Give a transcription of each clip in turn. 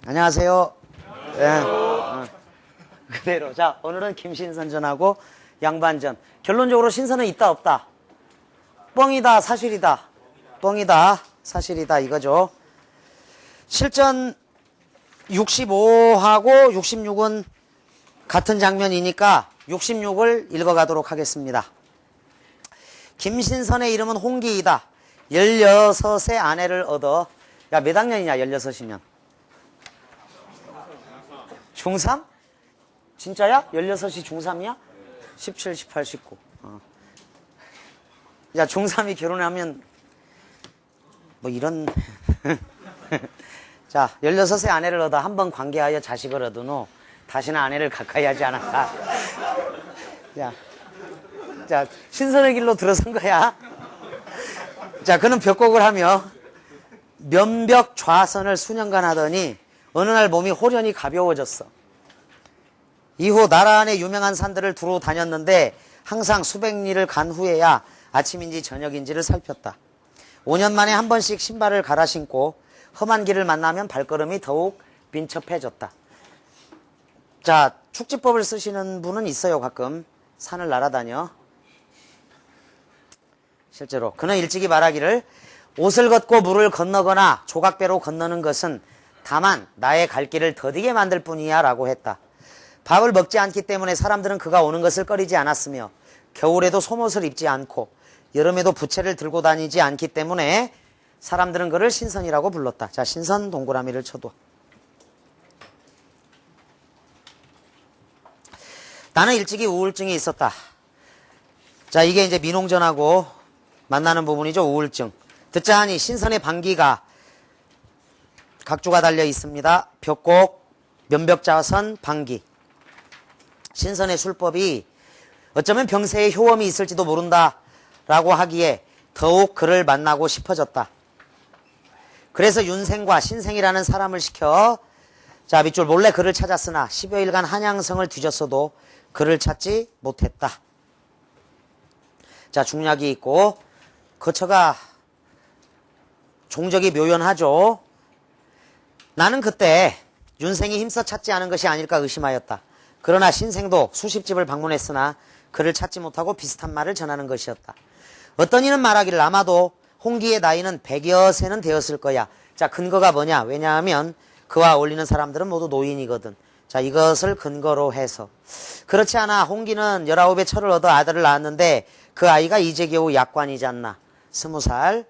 안녕하세요. 네. 그대로. 자, 오늘은 김신선전하고 양반전. 결론적으로 신선은 있다 없다? 뻥이다 사실이다? 뻥이다 사실이다 이거죠. 실전 65하고 66은 같은 장면이니까 66을 읽어가도록 하겠습니다. 김신선의 이름은 홍기이다. 16의 아내를 얻어. 야, 몇 학년이냐 16이면? 중3? 진짜야? 16이 중3이야? 17, 18, 19. 야, 중3이 결혼하면 뭐 이런 자, 16의 아내를 얻어 한 번 관계하여 자식을 얻은 후 다시는 아내를 가까이 하지 않았다. 자, 신선의 길로 들어선 거야. 자, 그는 벽곡을 하며 면벽 좌선을 수년간 하더니 어느 날 몸이 호련히 가벼워졌어. 이후 나라 안의 유명한 산들을 두루 다녔는데 항상 수백 리를 간 후에야 아침인지 저녁인지를 살폈다. 5년 만에 한 번씩 신발을 갈아 신고 험한 길을 만나면 발걸음이 더욱 민첩해졌다. 자, 축지법을 쓰시는 분은 있어요. 가끔 산을 날아다녀. 실제로 그는 일찍이 말하기를 옷을 걷고 물을 건너거나 조각배로 건너는 것은 다만 나의 갈 길을 더디게 만들 뿐이야 라고 했다. 밥을 먹지 않기 때문에 사람들은 그가 오는 것을 꺼리지 않았으며 겨울에도 속옷을 입지 않고 여름에도 부채를 들고 다니지 않기 때문에 사람들은 그를 신선이라고 불렀다. 자, 신선 동그라미를 쳐둬. 나는 일찍이 우울증이 있었다. 자, 이게 이제 민홍전하고 만나는 부분이죠. 우울증. 듣자 하니 신선의 방귀가 각주가 달려 있습니다. 벽곡, 면벽자선, 방귀. 신선의 술법이 어쩌면 병세에 효험이 있을지도 모른다 라고 하기에 더욱 그를 만나고 싶어졌다. 그래서 윤생과 신생이라는 사람을 시켜 자, 밑줄 몰래 그를 찾았으나 10여일간 한양성을 뒤졌어도 그를 찾지 못했다. 자, 중략이 있고 거처가 종적이 묘연하죠. 나는 그때 윤생이 힘써 찾지 않은 것이 아닐까 의심하였다. 그러나 신생도 수십 집을 방문했으나 그를 찾지 못하고 비슷한 말을 전하는 것이었다. 어떤 이는 말하기를 아마도 홍기의 나이는 100여 세는 되었을 거야. 자, 근거가 뭐냐? 왜냐하면 그와 어울리는 사람들은 모두 노인이거든. 자, 이것을 근거로 해서 그렇지 않아 홍기는 19의 철을 얻어 아들을 낳았는데 그 아이가 이제 겨우 약관이지 않나 20살.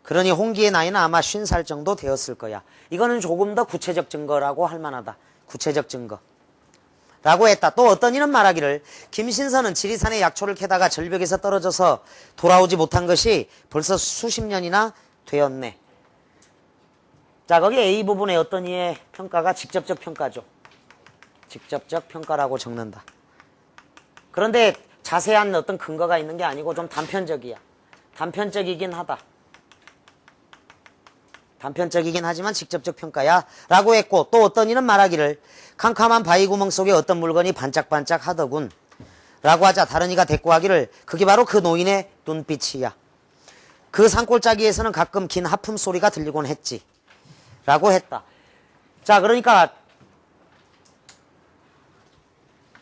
그러니 홍기의 나이는 아마 50살 정도 되었을 거야. 이거는 조금 더 구체적 증거라고 할 만하다. 구체적 증거 라고 했다. 또 어떤 이는 말하기를 김신선은 지리산의 약초를 캐다가 절벽에서 떨어져서 돌아오지 못한 것이 벌써 수십 년이나 되었네. 자, 거기 A 부분에 어떤 이의 평가가 직접적 평가죠. 직접적 평가라고 적는다. 그런데 자세한 어떤 근거가 있는 게 아니고 좀 단편적이야. 단편적이긴 하다. 단편적이긴 하지만 직접적 평가야 라고 했고, 또 어떤 이는 말하기를 캄캄한 바위구멍 속에 어떤 물건이 반짝반짝 하더군 라고 하자 다른 이가 대꾸하기를 그게 바로 그 노인의 눈빛이야. 그 산골짜기에서는 가끔 긴 하품 소리가 들리곤 했지 라고 했다. 자, 그러니까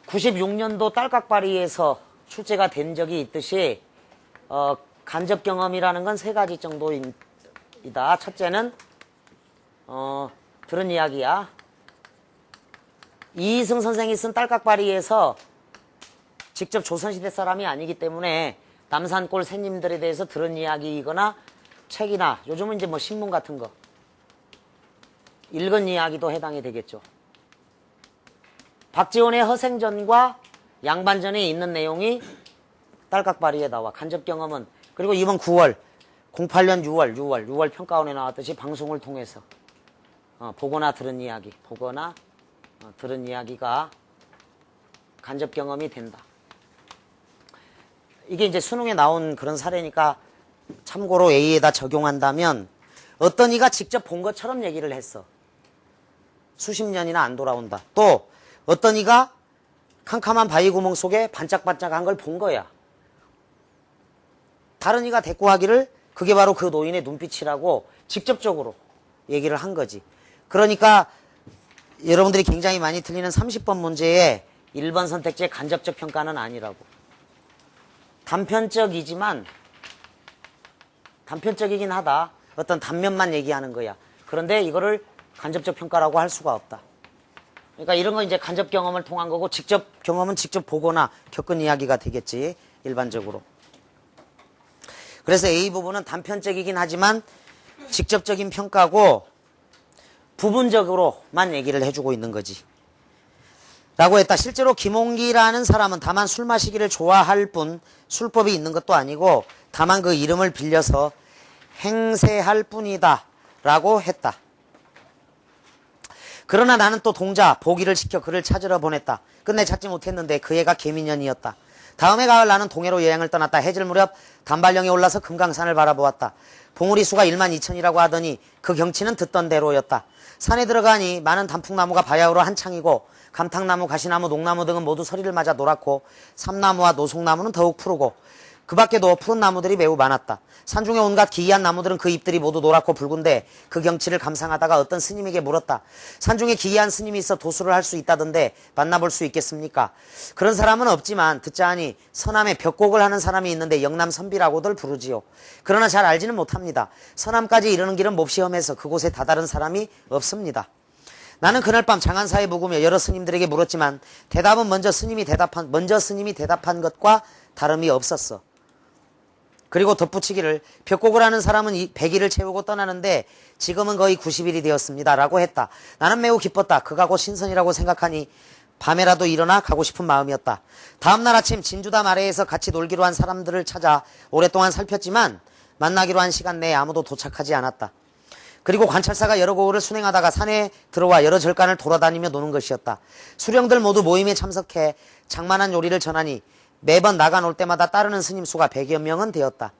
96년도 딸깍바리에서 출제가 된 적이 있듯이 간접 경험이라는 건 세 가지 정도이다. 첫째는 들은 이야기야. 이희승 선생이 쓴 딸깍바리에서 직접 조선시대 사람이 아니기 때문에 남산골 새님들에 대해서 들은 이야기이거나 책이나 요즘은 이제 뭐 신문 같은 거 읽은 이야기도 해당이 되겠죠. 박지원의 허생전과 양반전에 있는 내용이 딸깍바리에 나와. 간접 경험은 그리고 이번 9월 08년 6월 평가원에 나왔듯이 방송을 통해서 보거나 들은 이야기, 보거나 들은 이야기가 간접 경험이 된다. 이게 이제 수능에 나온 그런 사례니까 참고로 A에다 적용한다면 어떤 이가 직접 본 것처럼 얘기를 했어. 수십 년이나 안 돌아온다. 또 어떤 이가 캄캄한 바위구멍 속에 반짝반짝한 걸 본 거야. 다른 이가 대꾸하기를 그게 바로 그 노인의 눈빛이라고 직접적으로 얘기를 한 거지. 그러니까 여러분들이 굉장히 많이 틀리는 30번 문제에 1번 선택지의 간접적 평가는 아니라고. 단편적이긴 하다. 어떤 단면만 얘기하는 거야. 그런데 이거를 간접적 평가라고 할 수가 없다. 그러니까 이런 건 이제 간접 경험을 통한 거고, 직접 경험은 직접 보거나 겪은 이야기가 되겠지, 일반적으로. 그래서 A 부분은 단편적이긴 하지만 직접적인 평가고 부분적으로만 얘기를 해주고 있는 거지. 라고 했다. 실제로 김홍기라는 사람은 다만 술 마시기를 좋아할 뿐 술법이 있는 것도 아니고 다만 그 이름을 빌려서 행세할 뿐이다 라고 했다. 그러나 나는 또 동자 보기를 시켜 그를 찾으러 보냈다. 끝내 찾지 못했는데 그 애가 개미년이었다. 다음해 가을 나는 동해로 여행을 떠났다. 해질 무렵 단발령에 올라서 금강산을 바라보았다. 봉우리 수가 12,000이라고 하더니 그 경치는 듣던 대로였다. 산에 들어가니 많은 단풍나무가 바야흐로 한창이고 감탕나무, 가시나무, 농나무 등은 모두 서리를 맞아 노랗고 삼나무와 노송나무는 더욱 푸르고 그 밖에도 푸른 나무들이 매우 많았다. 산중에 온갖 기이한 나무들은 그 잎들이 모두 노랗고 붉은데 그 경치를 감상하다가 어떤 스님에게 물었다. 산중에 기이한 스님이 있어 도수를 할 수 있다던데 만나볼 수 있겠습니까? 그런 사람은 없지만 듣자 하니 서남에 벽곡을 하는 사람이 있는데 영남선비라고들 부르지요. 그러나 잘 알지는 못합니다. 서남까지 이르는 길은 몹시 험해서 그곳에 다다른 사람이 없습니다. 나는 그날 밤 장안사에 묵으며 여러 스님들에게 물었지만 대답은 먼저 스님이 대답한 것과 다름이 없었어. 그리고 덧붙이기를 벽곡을 하는 사람은 100일을 채우고 떠나는데 지금은 거의 90일이 되었습니다 라고 했다. 나는 매우 기뻤다. 그가 곧 신선이라고 생각하니 밤에라도 일어나 가고 싶은 마음이었다. 다음날 아침 진주담 아래에서 같이 놀기로 한 사람들을 찾아 오랫동안 살폈지만 만나기로 한 시간 내에 아무도 도착하지 않았다. 그리고 관찰사가 여러 고을을 순행하다가 산에 들어와 여러 절간을 돌아다니며 노는 것이었다. 수령들 모두 모임에 참석해 장만한 요리를 전하니 매번 나가 놀 때마다 따르는 스님 수가 100여 명은 되었다.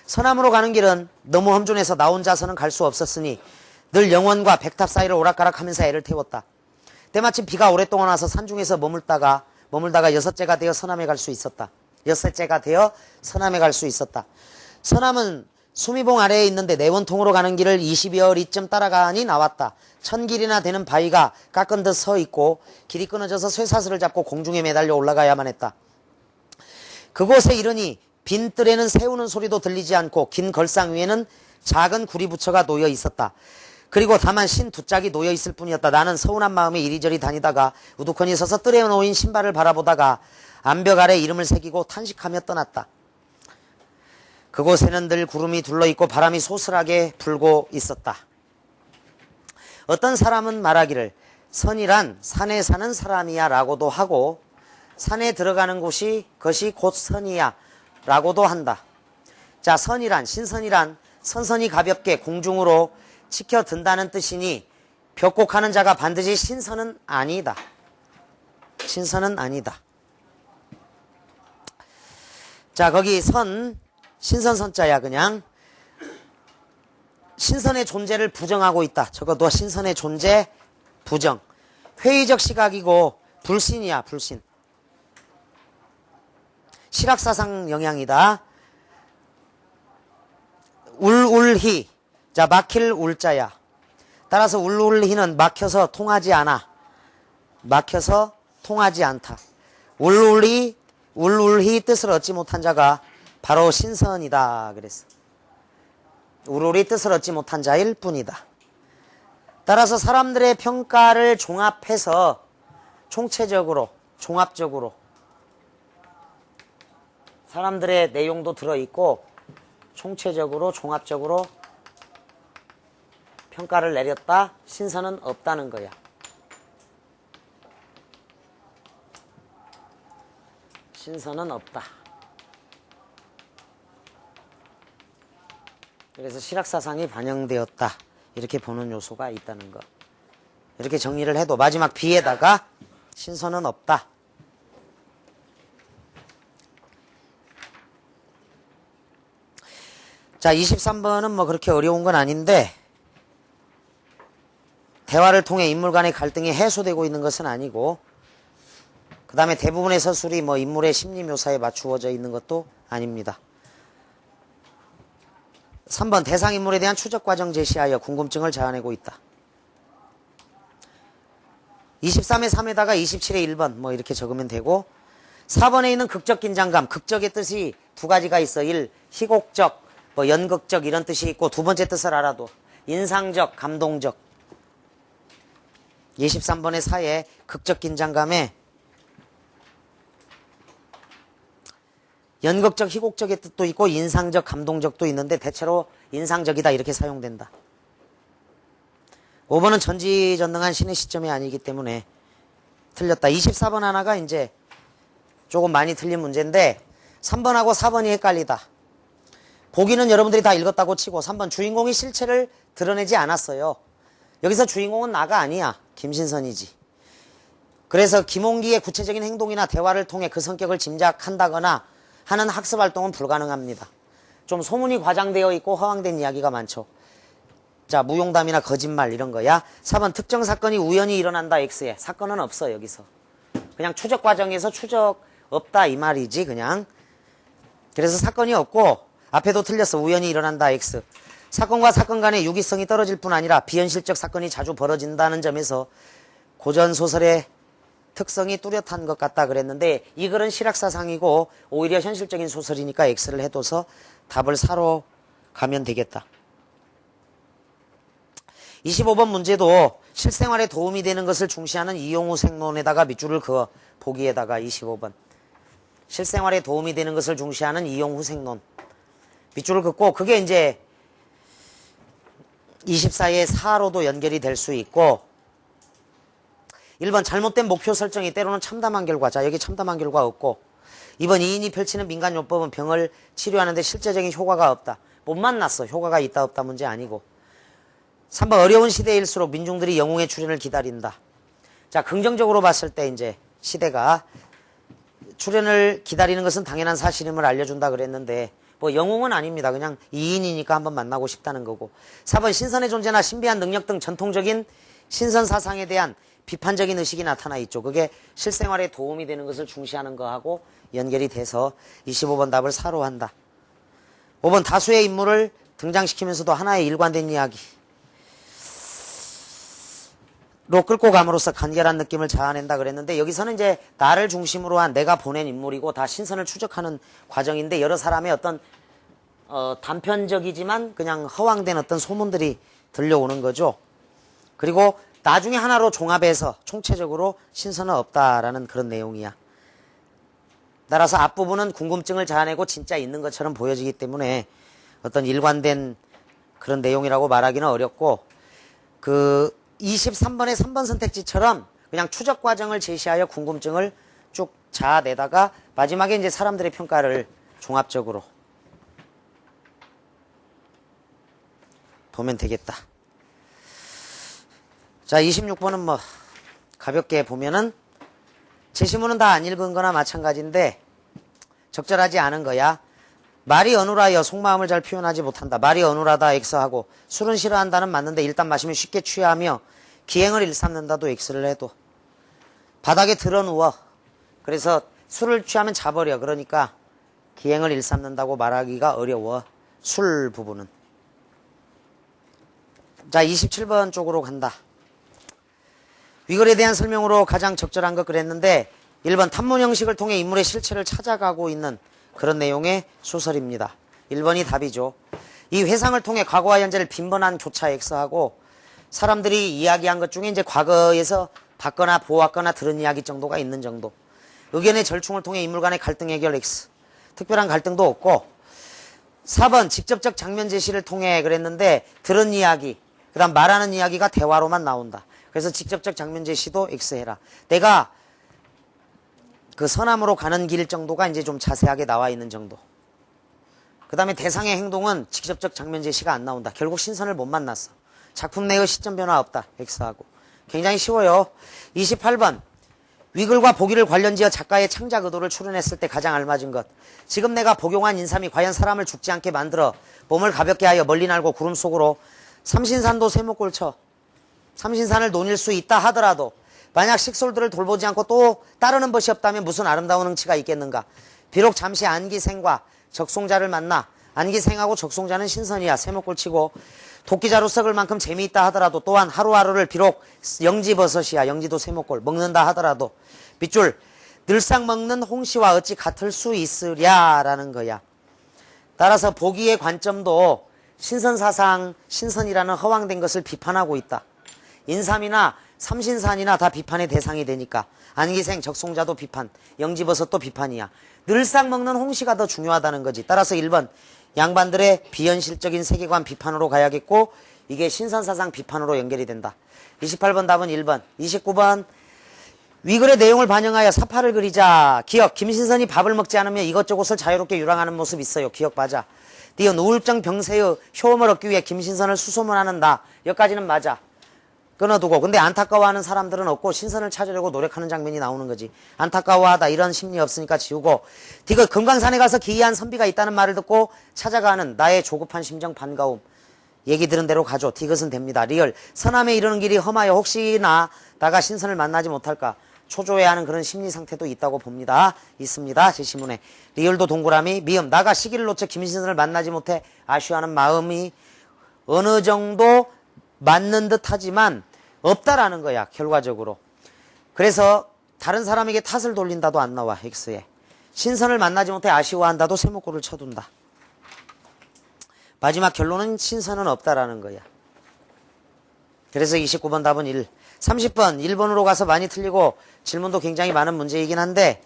서남으로 가는 길은 너무 험준해서 나 혼자서는 갈 수 없었으니 늘 영원과 백탑 사이를 오락가락하면서 애를 태웠다. 때마침 비가 오랫동안 와서 산중에서 머물다가 여섯째가 되어 서남에 갈 수 있었다. 서남은 수미봉 아래에 있는데 내원통으로 가는 길을 20여 리쯤 따라가니 나왔다. 1000길이나 되는 바위가 깎은 듯 서 있고 길이 끊어져서 쇠사슬을 잡고 공중에 매달려 올라가야만 했다. 그곳에 이르니 빈뜰에는 새우는 소리도 들리지 않고 긴 걸상 위에는 작은 구리부처가 놓여 있었다. 그리고 다만 신 두 짝이 놓여 있을 뿐이었다. 나는 서운한 마음에 이리저리 다니다가 우두커니 서서 뜰에 놓인 신발을 바라보다가 암벽 아래 이름을 새기고 탄식하며 떠났다. 그곳에는 늘 구름이 둘러있고 바람이 소슬하게 불고 있었다. 어떤 사람은 말하기를 선이란 산에 사는 사람이야 라고도 하고 산에 들어가는 것이 곧 선이야 라고도 한다. 자, 선이란, 신선이란 선선히 가볍게 공중으로 치켜든다는 뜻이니 벽곡하는 자가 반드시 신선은 아니다. 자, 거기 신선 선자야. 그냥 신선의 존재를 부정하고 있다. 적어도 신선의 존재 부정. 회의적 시각이고 불신이야. 불신. 실학사상 영향이다. 울울히. 자, 막힐 울자야. 따라서 울울히는 막혀서 통하지 않아. 막혀서 통하지 않다. 울울히 뜻을 얻지 못한 자가 바로 신선이다 그랬어. 울울히 뜻을 얻지 못한 자일 뿐이다. 따라서 사람들의 평가를 종합해서 총체적으로, 종합적으로 사람들의 내용도 들어있고 총체적으로, 종합적으로 평가를 내렸다. 신선은 없다는 거야. 신선은 없다. 그래서 실학사상이 반영되었다. 이렇게 보는 요소가 있다는 거. 이렇게 정리를 해도 마지막 B에다가 신선은 없다. 자, 23번은 뭐 그렇게 어려운 건 아닌데 대화를 통해 인물 간의 갈등이 해소되고 있는 것은 아니고 그 다음에 대부분의 서술이 뭐 인물의 심리 묘사에 맞추어져 있는 것도 아닙니다. 3번 대상인물에 대한 추적 과정 제시하여 궁금증을 자아내고 있다. 23의 3에다가 27의 1번 뭐 이렇게 적으면 되고 4번에 있는 극적 긴장감, 극적의 뜻이 두 가지가 있어. 1. 희곡적, 뭐 연극적 이런 뜻이 있고 두 번째 뜻을 알아도 인상적, 감동적. 23번의 4에 극적 긴장감에 연극적, 희곡적의 뜻도 있고 인상적, 감동적도 있는데 대체로 인상적이다 이렇게 사용된다. 5번은 전지전능한 신의 시점이 아니기 때문에 틀렸다. 24번 하나가 이제 조금 많이 틀린 문제인데 3번하고 4번이 헷갈리다. 보기는 여러분들이 다 읽었다고 치고 3번 주인공이 실체를 드러내지 않았어요. 여기서 주인공은 나가 아니야. 김신선이지. 그래서 김홍기의 구체적인 행동이나 대화를 통해 그 성격을 짐작한다거나 하는 학습활동은 불가능합니다. 좀 소문이 과장되어 있고 허황된 이야기가 많죠. 자, 무용담이나 거짓말 이런 거야. 4번 특정 사건이 우연히 일어난다 X에. 사건은 없어 여기서. 그냥 추적 과정에서 추적 없다 이 말이지 그냥. 그래서 사건이 없고 앞에도 틀렸어. 우연히 일어난다 X. 사건과 사건 간의 유기성이 떨어질 뿐 아니라 비현실적 사건이 자주 벌어진다는 점에서 고전소설의 특성이 뚜렷한 것 같다 그랬는데 이 글은 실학사상이고 오히려 현실적인 소설이니까 X를 해둬서 답을 4로 가면 되겠다. 25번 문제도 실생활에 도움이 되는 것을 중시하는 이용우 생론에다가 밑줄을 그어. 보기에다가 25번 실생활에 도움이 되는 것을 중시하는 이용우 생론 밑줄을 긋고 그게 이제 24의 4로도 연결이 될 수 있고 1번 잘못된 목표 설정이 때로는 참담한 결과. 자, 여기 참담한 결과 없고 2번 이인이 펼치는 민간요법은 병을 치료하는데 실제적인 효과가 없다. 못 만났어. 효과가 있다 없다 문제 아니고 3번 어려운 시대일수록 민중들이 영웅의 출현을 기다린다. 자, 긍정적으로 봤을 때 이제 시대가 출현을 기다리는 것은 당연한 사실임을 알려준다 그랬는데 뭐 영웅은 아닙니다. 그냥 이인이니까 한번 만나고 싶다는 거고 4번 신선의 존재나 신비한 능력 등 전통적인 신선 사상에 대한 비판적인 의식이 나타나 있죠. 그게 실생활에 도움이 되는 것을 중시하는 거하고 연결이 돼서 25번 답을 4로 한다. 5번 다수의 인물을 등장시키면서도 하나의 일관된 이야기 로 끌고 감으로써 간결한 느낌을 자아낸다 그랬는데 여기서는 이제 나를 중심으로 한 내가 보낸 인물이고 다 신선을 추적하는 과정인데 여러 사람의 어떤 단편적이지만 그냥 허황된 어떤 소문들이 들려오는 거죠. 그리고 나중에 하나로 종합해서 총체적으로 신선은 없다라는 그런 내용이야. 따라서 앞부분은 궁금증을 자아내고 진짜 있는 것처럼 보여지기 때문에 어떤 일관된 그런 내용이라고 말하기는 어렵고 23번의 3번 선택지처럼 그냥 추적 과정을 제시하여 궁금증을 쭉 자아내다가 마지막에 이제 사람들의 평가를 종합적으로 보면 되겠다. 자, 26번은 뭐 가볍게 보면은 제시문은 다 안 읽은 거나 마찬가지인데 적절하지 않은 거야. 말이 어눌하여 속마음을 잘 표현하지 못한다. 말이 어눌하다 X하고 술은 싫어한다는 맞는데 일단 마시면 쉽게 취하며 기행을 일삼는다도 X를 해도 바닥에 드러누워. 그래서 술을 취하면 자버려. 그러니까 기행을 일삼는다고 말하기가 어려워. 술 부분은. 자, 27번 쪽으로 간다. 위글에 대한 설명으로 가장 적절한 것 그랬는데 1번 탐문 형식을 통해 인물의 실체를 찾아가고 있는 그런 내용의 소설입니다. 1번이 답이죠. 이 회상을 통해 과거와 현재를 빈번한 교차 X하고 사람들이 이야기한 것 중에 이제 과거에서 봤거나 보았거나 들은 이야기 정도가 있는 정도. 의견의 절충을 통해 인물 간의 갈등 해결 X. 특별한 갈등도 없고 4번 직접적 장면 제시를 통해 그랬는데 들은 이야기, 그 다음 말하는 이야기가 대화로만 나온다. 그래서 직접적 장면 제시도 X 해라. 내가 그 서남으로 가는 길 정도가 이제 좀 자세하게 나와 있는 정도. 그 다음에 대상의 행동은 직접적 장면 제시가 안 나온다. 결국 신선을 못 만났어. 작품 내의 시점 변화 없다. X하고. 굉장히 쉬워요. 28번. 위글과 보기를 관련지어 작가의 창작 의도를 추론했을 때 가장 알맞은 것. 지금 내가 복용한 인삼이 과연 사람을 죽지 않게 만들어 몸을 가볍게 하여 멀리 날고 구름 속으로 삼신산도 세목골 쳐. 삼신산을 논일 수 있다 하더라도 만약 식솔들을 돌보지 않고 또 따르는 것이 없다면 무슨 아름다운 흥치가 있겠는가. 비록 잠시 안기생과 적송자를 만나 안기생하고 적송자는 신선이야. 세목골 치고 도끼자루 썩을 만큼 재미있다 하더라도 또한 하루하루를 비록 영지버섯이야. 영지도 세목골 먹는다 하더라도 빗줄 늘상 먹는 홍시와 어찌 같을 수 있으랴라는 거야. 따라서 보기의 관점도 신선사상, 신선이라는 허황된 것을 비판하고 있다. 인삼이나 삼신산이나 다 비판의 대상이 되니까 안기생, 적송자도 비판, 영지버섯도 비판이야. 늘상 먹는 홍시가 더 중요하다는 거지. 따라서 1번 양반들의 비현실적인 세계관 비판으로 가야겠고 이게 신선사상 비판으로 연결이 된다. 28번 답은 1번. 29번 위글의 내용을 반영하여 사파를 그리자. 기억, 김신선이 밥을 먹지 않으면 이것저것을 자유롭게 유랑하는 모습이 있어요. 기억 맞아. 디은 우울증 병세의 효험을 얻기 위해 김신선을 수소문하는 나. 여기까지는 맞아. 끊어두고. 근데 안타까워하는 사람들은 없고 신선을 찾으려고 노력하는 장면이 나오는 거지. 안타까워하다 이런 심리 없으니까 지우고. 디귿 금강산에 가서 기이한 선비가 있다는 말을 듣고 찾아가는 나의 조급한 심정 반가움. 얘기 들은 대로 가죠. 디귿은 됩니다. 리얼 서남에 이르는 길이 험하여 혹시나 나가 신선을 만나지 못할까 초조해하는 그런 심리 상태도 있다고 봅니다. 있습니다. 제 시문에. 리얼도 동그라미. 미음 나가 시기를 놓쳐 김신선을 만나지 못해 아쉬워하는 마음이 어느 정도 맞는 듯 하지만 없다라는 거야. 결과적으로. 그래서 다른 사람에게 탓을 돌린다도 안 나와. X에. 신선을 만나지 못해 아쉬워한다도 세목골을 쳐둔다. 마지막 결론은 신선은 없다라는 거야. 그래서 29번 답은 1. 30번 1번으로 가서 많이 틀리고 질문도 굉장히 많은 문제이긴 한데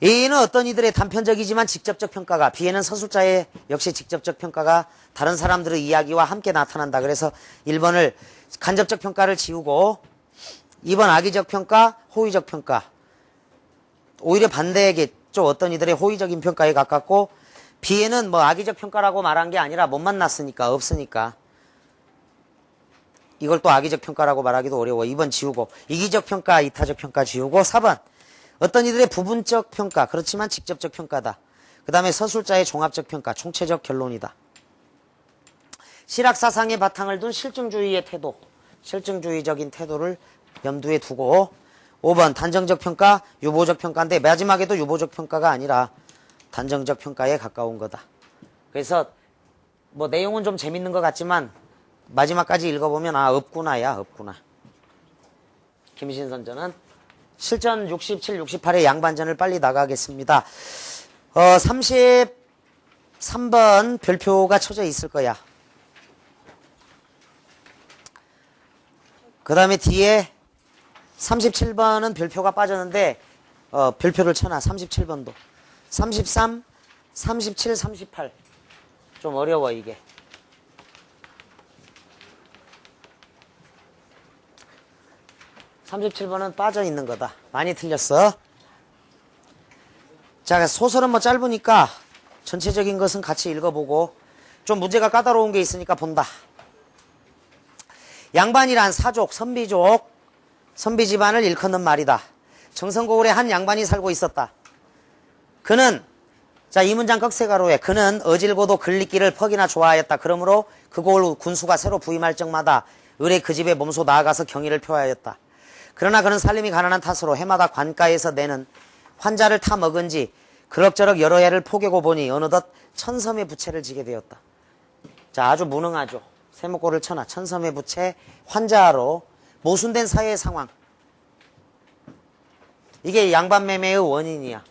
A는 어떤 이들의 단편적이지만 직접적 평가가 B에는 서술자의 역시 직접적 평가가 다른 사람들의 이야기와 함께 나타난다. 그래서 1번을 간접적 평가를 지우고 2번 악의적 평가, 호의적 평가. 오히려 반대겠죠. 어떤 이들의 호의적인 평가에 가깝고 B에는 뭐 악의적 평가라고 말한 게 아니라 못 만났으니까 없으니까 이걸 또 악의적 평가라고 말하기도 어려워. 2번 지우고 이기적 평가, 이타적 평가 지우고 4번 어떤 이들의 부분적 평가 그렇지만 직접적 평가다. 그 다음에 서술자의 종합적 평가 총체적 결론이다. 실학사상의 바탕을 둔 실증주의의 태도 실증주의적인 태도를 염두에 두고 5번 단정적 평가, 유보적 평가인데 마지막에도 유보적 평가가 아니라 단정적 평가에 가까운 거다. 그래서 뭐 내용은 좀 재밌는 것 같지만 마지막까지 읽어보면 아 없구나야 없구나. 김신선전은 실전 67, 68의 양반전을 빨리 나가겠습니다. 33번 별표가 쳐져 있을 거야. 그 다음에 뒤에 37번은 별표가 빠졌는데 별표를 쳐놔. 37번도 33, 37, 38 좀 어려워 이게. (37번은) 빠져 있는 거다. 많이 틀렸어. 자, 소설은 뭐 짧으니까 전체적인 것은 같이 읽어보고 좀 문제가 까다로운 게 있으니까 본다. 양반이란 사족, 선비족, 선비 집안을 일컫는 말이다. 정선고을에 한 양반이 살고 있었다. 그는 자, 이 문장 꺽쇠가로에 그는 어질고도 글리기를 퍽이나 좋아하였다. 그러므로 그 고을 군수가 새로 부임할 적마다 을에 그 집에 몸소 나아가서 경의를 표하였다. 그러나 그는 살림이 가난한 탓으로 해마다 관가에서 내는 환자를 타 먹은지 그럭저럭 여러 해를 포개고 보니 어느덧 천섬의 부채를 지게 되었다. 자, 아주 무능하죠. 세목골을 쳐놔. 천섬의 부채, 환자로 모순된 사회의 상황. 이게 양반매매의 원인이야.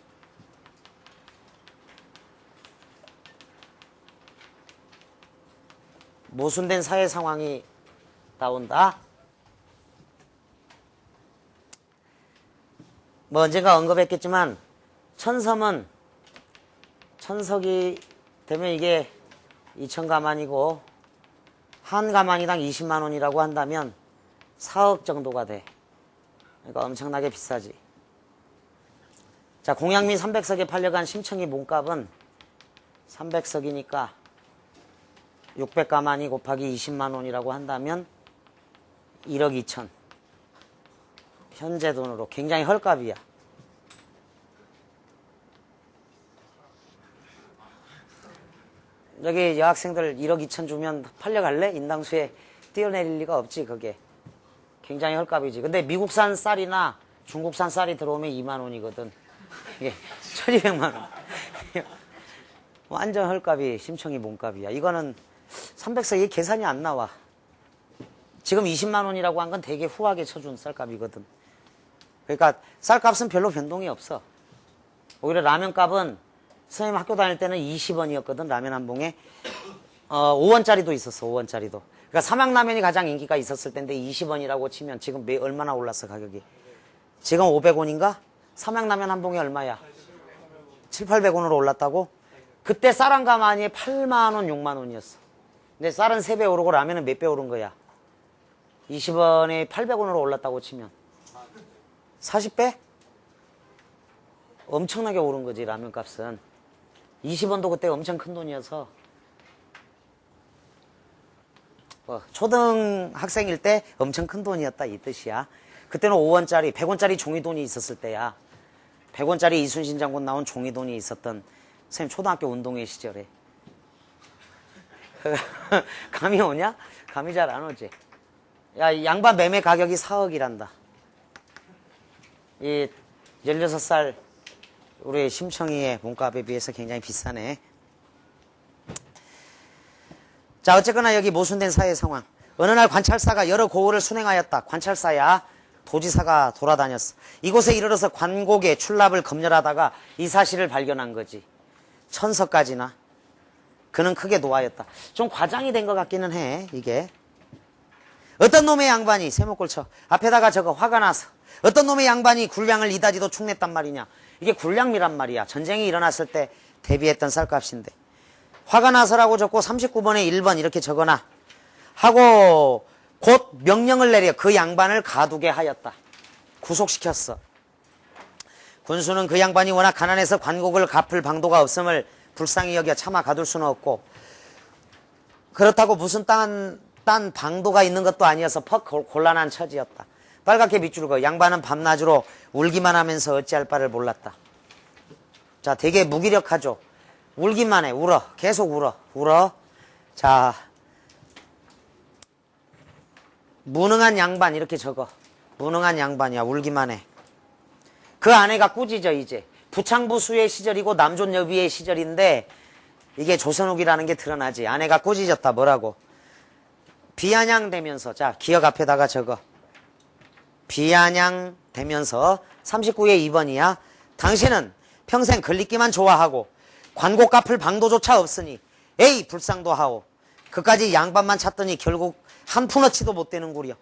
모순된 사회 상황이 나온다. 뭐 언젠가 언급했겠지만 천섬은 천석이 되면 이게 2,000가만이고 한 가만이당 20만 원이라고 한다면 4억 정도가 돼. 그러니까 엄청나게 비싸지. 자, 공양미 300석에 팔려간 심청이 몸값은 300석이니까 600가만이 곱하기 20만 원이라고 한다면 1억 2천. 현재 돈으로 굉장히 헐값이야. 여기 여학생들 1억 2천 주면 팔려갈래? 인당수에 뛰어내릴 리가 없지. 그게 굉장히 헐값이지. 근데 미국산 쌀이나 중국산 쌀이 들어오면 2만 원이거든. 이게 1200만 원. 완전 헐값이 심청이 몸값이야. 이거는 300석 이게 계산이 안 나와. 지금 20만 원이라고 한 건 되게 후하게 쳐준 쌀값이거든. 그러니까 쌀값은 별로 변동이 없어. 오히려 라면값은 선생님 학교 다닐 때는 20원이었거든. 라면 한 봉에 5원짜리도 있었어. 5원짜리도. 그러니까 삼양라면이 가장 인기가 있었을 텐데 20원이라고 치면 지금 얼마나 올랐어 가격이. 지금 500원인가? 삼양라면 한 봉에 얼마야? 7, 800원으로 올랐다고? 그때 쌀 한 가마니에 8만 원, 6만 원이었어. 근데 쌀은 3배 오르고 라면은 몇 배 오른 거야? 20원에 800원으로 올랐다고 치면 40배? 엄청나게 오른 거지 라면 값은. 20원도 그때 엄청 큰 돈이어서 초등학생일 때 엄청 큰 돈이었다 이 뜻이야. 그때는 5원짜리 100원짜리 종이돈이 있었을 때야. 100원짜리 이순신 장군 나온 종이돈이 있었던 선생님 초등학교 운동회 시절에. 감이 오냐? 감이 잘 안 오지. 야, 양반 매매 가격이 4억이란다. 이 16살 우리 심청이의 몸값에 비해서 굉장히 비싸네. 자, 어쨌거나 여기 모순된 사회 상황. 어느 날 관찰사가 여러 고을을 순행하였다. 관찰사야 도지사가 돌아다녔어. 이곳에 이르러서 관곡의 출납을 검열하다가 이 사실을 발견한 거지. 천서까지나. 그는 크게 노하였다. 좀 과장이 된 것 같기는 해 이게. 어떤 놈의 양반이 세목골 쳐 앞에다가 적어 화가 나서 어떤 놈의 양반이 굴량을 이다지도 축냈단 말이냐. 이게 굴량이란 말이야. 전쟁이 일어났을 때 대비했던 쌀값인데 화가 나서라고 적고 39번에 1번 이렇게 적어놔 하고 곧 명령을 내려 그 양반을 가두게 하였다. 구속시켰어. 군수는 그 양반이 워낙 가난해서 관곡을 갚을 방도가 없음을 불쌍히 여겨 차마 가둘 수는 없고 그렇다고 무슨 딴 방도가 있는 것도 아니어서 퍽 곤란한 처지였다. 빨갛게 밑줄 그어 양반은 밤낮으로 울기만 하면서 어찌할 바를 몰랐다. 자, 되게 무기력하죠. 울기만 해. 울어. 계속 울어. 자, 무능한 양반 이렇게 적어. 무능한 양반이야. 울기만 해. 그 아내가 꾸짖어 이제. 부창부수의 시절이고 남존여비의 시절인데 이게 조선 후기라는 게 드러나지. 아내가 꾸짖었다. 뭐라고? 비아냥대면서 자 기억 앞에다가 적어. 비아냥대면서 39의 2번이야. 당신은 평생 걸리기만 좋아하고 관곡 갚을 방도조차 없으니 에이 불쌍도 하오. 그까지 양반만 찾더니 결국 한 푼어치도 못 되는구려.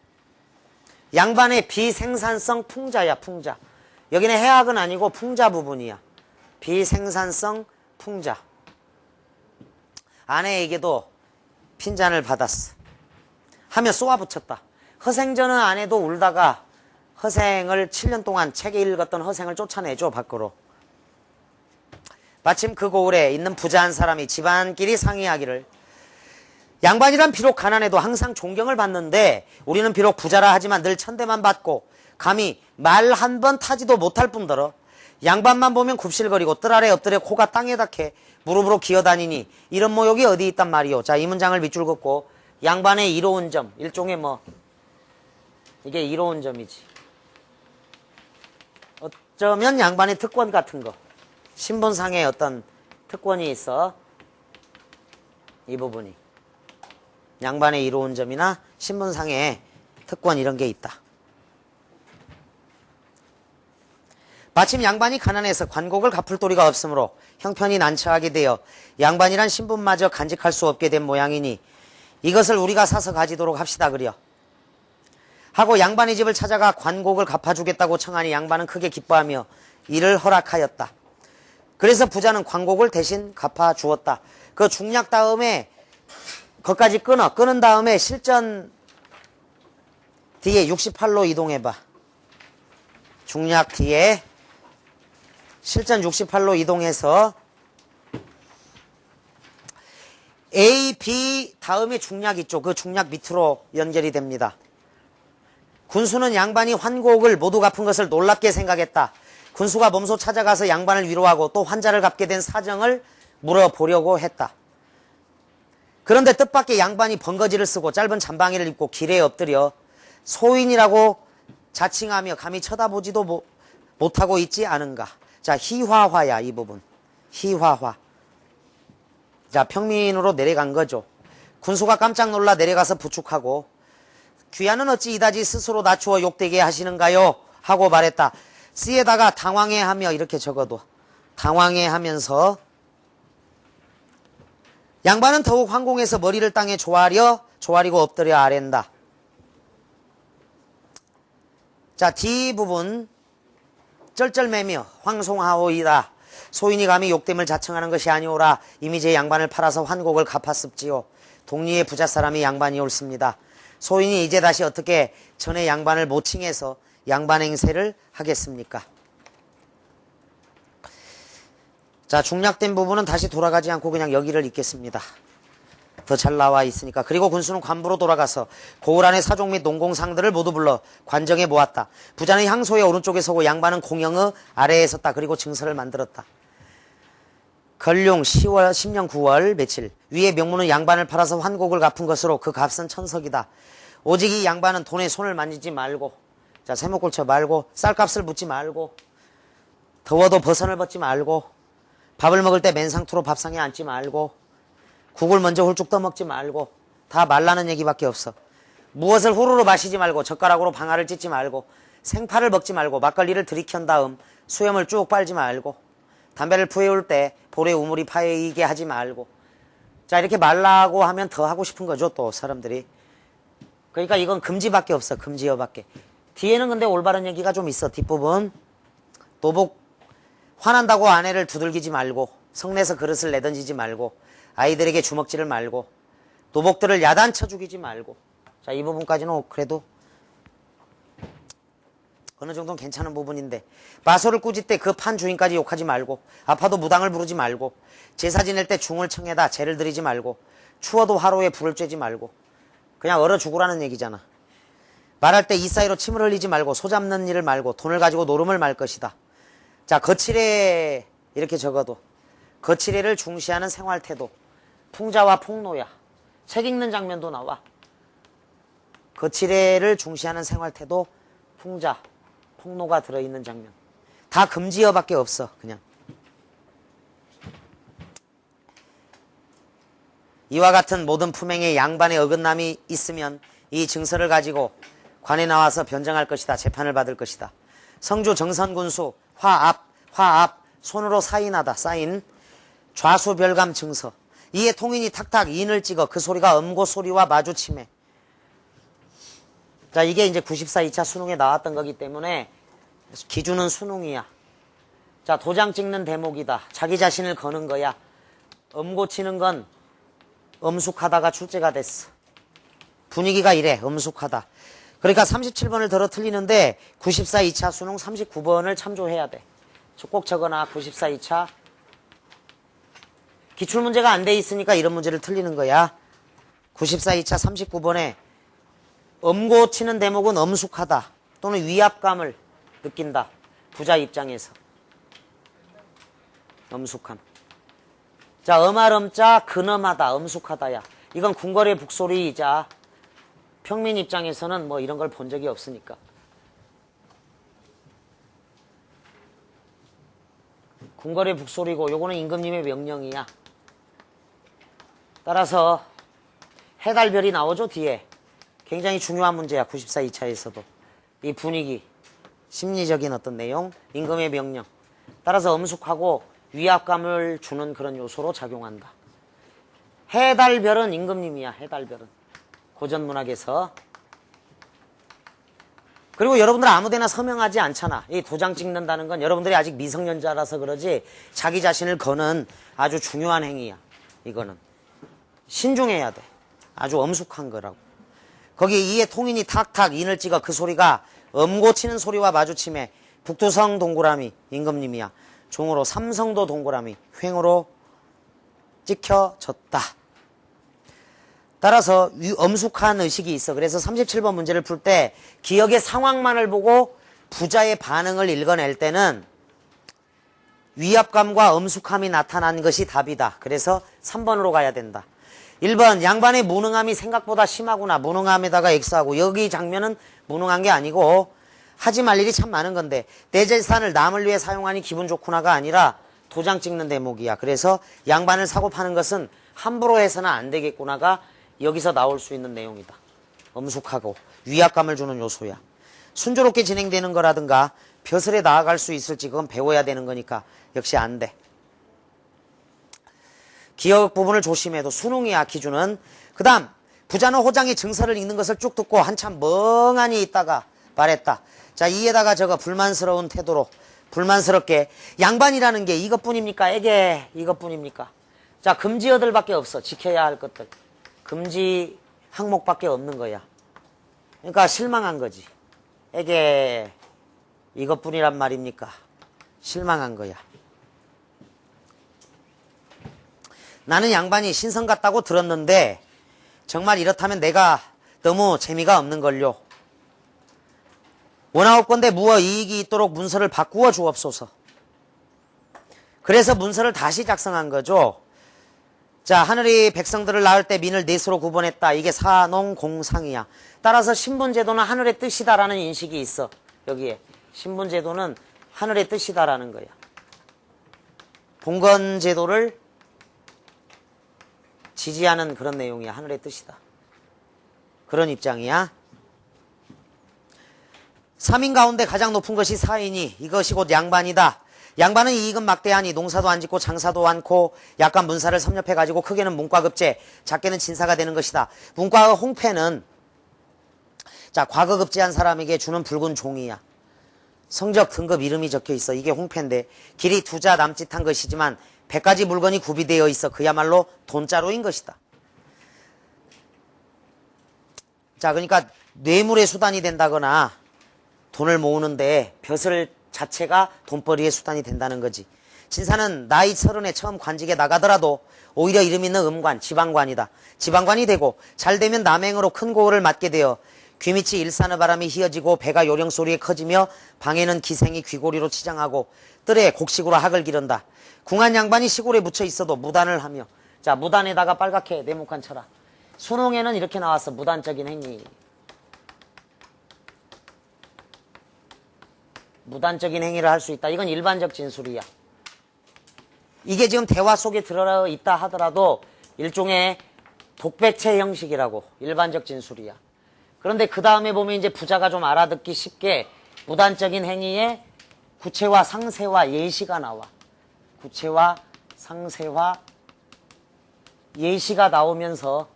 양반의 비생산성 풍자야. 풍자. 여기는 해악은 아니고 풍자 부분이야. 비생산성 풍자. 아내에게도 핀잔을 받았어. 하며 쏘아붙였다. 허생전은 아내도 울다가 허생을 7년 동안 책에 읽었던 허생을 쫓아내죠. 밖으로. 마침 그 고을에 있는 부자 한 사람이 집안끼리 상의하기를 양반이란 비록 가난해도 항상 존경을 받는데 우리는 비록 부자라 하지만 늘 천대만 받고 감히 말 한 번 타지도 못할 뿐더러 양반만 보면 굽실거리고 뜰 아래 엎드려 코가 땅에 닿게 무릎으로 기어다니니 이런 모욕이 어디 있단 말이오. 자, 이 문장을 밑줄 긋고 양반의 이로운 점, 일종의 이게 이로운 점이지. 어쩌면 양반의 특권 같은 거. 신분상에 어떤 특권이 있어. 이 부분이. 양반의 이로운 점이나 신분상의 특권 이런 게 있다. 마침 양반이 가난해서 관곡을 갚을 도리가 없으므로 형편이 난처하게 되어 양반이란 신분마저 간직할 수 없게 된 모양이니 이것을 우리가 사서 가지도록 합시다 그려. 하고 양반의 집을 찾아가 관곡을 갚아주겠다고 청하니 양반은 크게 기뻐하며 이를 허락하였다. 그래서 부자는 관곡을 대신 갚아주었다. 그 중략 다음에 거기까지 끊은 다음에 실전 뒤에 68로 이동해봐. 중략 뒤에 실전 68로 이동해서 A, B 다음에 중략 있죠. 그 중략 밑으로 연결이 됩니다. 군수는 양반이 환곡을 모두 갚은 것을 놀랍게 생각했다. 군수가 몸소 찾아가서 양반을 위로하고 또 환자를 갚게 된 사정을 물어보려고 했다. 그런데 뜻밖의 양반이 번거지를 쓰고 짧은 잠방이를 입고 길에 엎드려 소인이라고 자칭하며 감히 쳐다보지도 못하고 있지 않은가. 자, 희화화야 이 부분. 희화화. 자, 평민으로 내려간 거죠. 군수가 깜짝 놀라 내려가서 부축하고 귀하는 어찌 이다지 스스로 낮추어 욕되게 하시는가요? 하고 말했다. C에다가 당황해하며 이렇게 적어도 당황해하면서 양반은 더욱 황공해서 머리를 땅에 조아리고 엎드려 아랜다. 자, D 부분 쩔쩔매며 황송하오이다. 소인이 감히 욕됨을 자청하는 것이 아니오라. 이미 제 양반을 팔아서 환곡을 갚았습지요. 동리의 부자 사람이 양반이 옳습니다. 소인이 이제 다시 어떻게 전에 양반을 모칭해서 양반 행세를 하겠습니까? 자, 중략된 부분은 다시 돌아가지 않고 그냥 여기를 읽겠습니다. 더 잘 나와 있으니까. 그리고 군수는 관부로 돌아가서 고을 안의 사족 및 농공상들을 모두 불러 관정에 모았다. 부자는 향소의 오른쪽에 서고 양반은 공영의 아래에 섰다. 그리고 증서를 만들었다. 걸룡 10년 9월 며칠 위에 명문은 양반을 팔아서 환곡을 갚은 것으로 그 값은 1000석이다. 오직 이 양반은 돈에 손을 만지지 말고, 자, 세목골쳐 말고, 쌀값을 묻지 말고, 더워도 버선을 벗지 말고, 밥을 먹을 때 맨상투로 밥상에 앉지 말고, 국을 먼저 훌쭉 떠먹지 말고, 다 말라는 얘기밖에 없어. 무엇을 후루루 마시지 말고, 젓가락으로 방아를 찢지 말고, 생파를 먹지 말고, 막걸리를 들이켠 다음 수염을 쭉 빨지 말고, 담배를 피울 때 볼에 우물이 파이게 하지 말고. 자, 이렇게 말라고 하면 더 하고 싶은 거죠, 또 사람들이. 그러니까 이건 금지밖에 없어, 금지어밖에. 뒤에는 근데 올바른 얘기가 좀 있어, 뒷부분. 도복 화난다고 아내를 두들기지 말고, 성내서 그릇을 내던지지 말고, 아이들에게 주먹질을 말고, 도복들을 야단쳐 죽이지 말고. 자, 이 부분까지는 그래도 어느 정도는 괜찮은 부분인데, 마소를 꾸짖 때 그 판 주인까지 욕하지 말고, 아파도 무당을 부르지 말고, 제사 지낼 때 중을 청해다 죄를 드리지 말고, 추워도 화로에 불을 쬐지 말고, 그냥 얼어 죽으라는 얘기잖아. 말할 때 이 사이로 침을 흘리지 말고, 소 잡는 일을 말고, 돈을 가지고 노름을 말 것이다. 자, 거칠해 이렇게 적어도 거칠해를 중시하는 생활태도, 풍자와 폭로야. 책 읽는 장면도 나와. 거칠해를 중시하는 생활태도, 풍자, 폭로가 들어있는 장면. 다 금지어밖에 없어, 그냥. 이와 같은 모든 품행에 양반의 어긋남이 있으면 이 증서를 가지고 관에 나와서 변정할 것이다. 재판을 받을 것이다. 성주 정선군수 화압 손으로 사인하다. 사인 좌수별감 증서. 이에 통인이 탁탁 인을 찍어 그 소리가 엄고 소리와 마주침해. 자, 이게 이제 94 2차 수능에 나왔던 거기 때문에 기준은 수능이야. 자, 도장 찍는 대목이다. 자기 자신을 거는 거야. 엄고치는 건 엄숙하다가 출제가 됐어. 분위기가 이래, 엄숙하다. 그러니까 37번을 들어 틀리는데 94 2차 수능 39번을 참조해야 돼. 꼭 적어놔. 94 2차 기출문제가 안 돼 있으니까 이런 문제를 틀리는 거야. 94 2차 39번에 엄고치는 대목은 엄숙하다 또는 위압감을 느낀다. 부자 입장에서 엄숙함. 자, 엄할엄자 근엄하다. 엄숙하다야. 이건 궁궐의 북소리이자 평민 입장에서는 뭐 이런 걸 본 적이 없으니까. 궁궐의 북소리고 요거는 임금님의 명령이야. 따라서 해달별이 나오죠, 뒤에. 굉장히 중요한 문제야. 94 2차에서도. 이 분위기, 심리적인 어떤 내용, 임금의 명령. 따라서 엄숙하고 위압감을 주는 그런 요소로 작용한다. 해달별은 임금님이야. 해달별은. 고전문학에서. 그리고 여러분들 아무데나 서명하지 않잖아. 이 도장 찍는다는 건 여러분들이 아직 미성년자라서 그러지 자기 자신을 거는 아주 중요한 행위야. 이거는. 신중해야 돼. 아주 엄숙한 거라고. 거기에 이에 통인이 탁탁 인을 찍어 그 소리가 엄고치는 소리와 마주침에 북두성 동그라미 임금님이야. 종으로 삼성도 동그라미 횡으로 찍혀졌다. 따라서 엄숙한 의식이 있어. 그래서 37번 문제를 풀 때 기억의 상황만을 보고 부자의 반응을 읽어낼 때는 위압감과 엄숙함이 나타난 것이 답이다. 그래서 3번으로 가야 된다. 1번 양반의 무능함이 생각보다 심하구나. 무능함에다가 X하고 여기 장면은 무능한 게 아니고 하지 말 일이 참 많은 건데 내 재산을 남을 위해 사용하니 기분 좋구나가 아니라 도장 찍는 대목이야. 그래서 양반을 사고 파는 것은 함부로 해서는 안 되겠구나가 여기서 나올 수 있는 내용이다. 엄숙하고 위압감을 주는 요소야. 순조롭게 진행되는 거라든가 벼슬에 나아갈 수 있을지 그건 배워야 되는 거니까 역시 안 돼. 기억 부분을 조심해도 수능이야 기준은. 그 다음 부자는 호장의 증서를 읽는 것을 쭉 듣고 한참 멍하니 있다가 말했다. 자, 이에다가 저거 불만스러운 태도로 불만스럽게 양반이라는 게 이것뿐입니까? 에게 이것뿐입니까? 자, 금지어들밖에 없어. 지켜야 할 것들. 금지 항목밖에 없는 거야. 그러니까 실망한 거지. 에게 이것뿐이란 말입니까? 실망한 거야. 나는 양반이 신성 같다고 들었는데 정말 이렇다면 내가 너무 재미가 없는걸요. 원하옵건대 무어 이익이 있도록 문서를 바꾸어 주옵소서. 그래서 문서를 다시 작성한 거죠. 자, 하늘이 백성들을 낳을 때 민을 넷으로 구분했다. 이게 사농공상이야. 따라서 신분제도는 하늘의 뜻이다라는 인식이 있어. 여기에 신분제도는 하늘의 뜻이다라는 거야. 봉건제도를 지지하는 그런 내용이야. 하늘의 뜻이다. 그런 입장이야. 3인 가운데 가장 높은 것이 사인이 이것이 곧 양반이다. 양반은 이익은 막대하니 농사도 안 짓고 장사도 않고 약간 문사를 섭렵해가지고 크게는 문과급제, 작게는 진사가 되는 것이다. 문과의 홍패는 자, 과거급제한 사람에게 주는 붉은 종이야. 성적, 등급, 이름이 적혀 있어. 이게 홍패인데 길이 두자 남짓한 것이지만 100가지 물건이 구비되어 있어. 그야말로 돈자루인 것이다. 자, 그러니까 뇌물의 수단이 된다거나 돈을 모으는데 벼슬 자체가 돈벌이의 수단이 된다는 거지. 진사는 나이 30에 처음 관직에 나가더라도 오히려 이름 있는 음관, 지방관이다. 지방관이 되고 잘 되면 남행으로 큰 고을을 맡게 되어 귀밑이 일산의 바람이 휘어지고 배가 요령소리에 커지며 방에는 기생이 귀고리로 치장하고 뜰에 곡식으로 학을 기른다. 궁한 양반이 시골에 묻혀 있어도 무단을 하며. 자, 무단에다가 빨갛게 네모칸 쳐라. 수능에는 이렇게 나왔어. 무단적인 행위. 무단적인 행위를 할 수 있다. 이건 일반적 진술이야. 이게 지금 대화 속에 들어 있다 하더라도 일종의 독백체 형식이라고. 일반적 진술이야. 그런데 그 다음에 보면 이제 부자가 좀 알아듣기 쉽게 무단적인 행위에 구체화, 상세화, 예시가 나와. 구체화, 상세화, 예시가 나오면서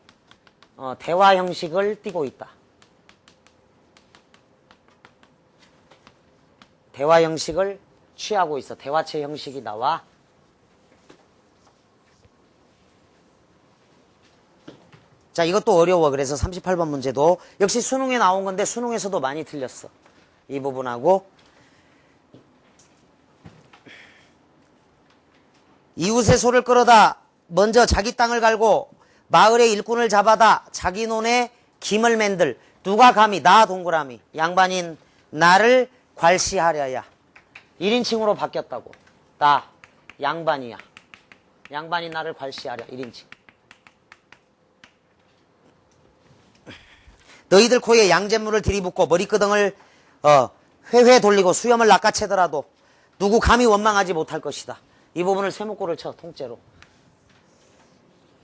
대화 형식을 띠고 있다. 대화 형식을 취하고 있어. 대화체 형식이 나와. 자, 이것도 어려워. 그래서 38번 문제도 역시 수능에 나온 건데 수능에서도 많이 틀렸어. 이 부분하고 이웃의 소를 끌어다 먼저 자기 땅을 갈고 마을의 일꾼을 잡아다 자기 논에 김을 맨들. 누가 감히 나 동그라미 양반인 나를 괄시하려야. 1인칭으로 바뀌었다고. 나 양반이야. 양반인 나를 괄시하려. 1인칭. 너희들 코에 양잿물을 들이붓고 머리끄덩을 회회 돌리고 수염을 낚아채더라도 누구 감히 원망하지 못할 것이다. 이 부분을 세목고를 쳐. 통째로.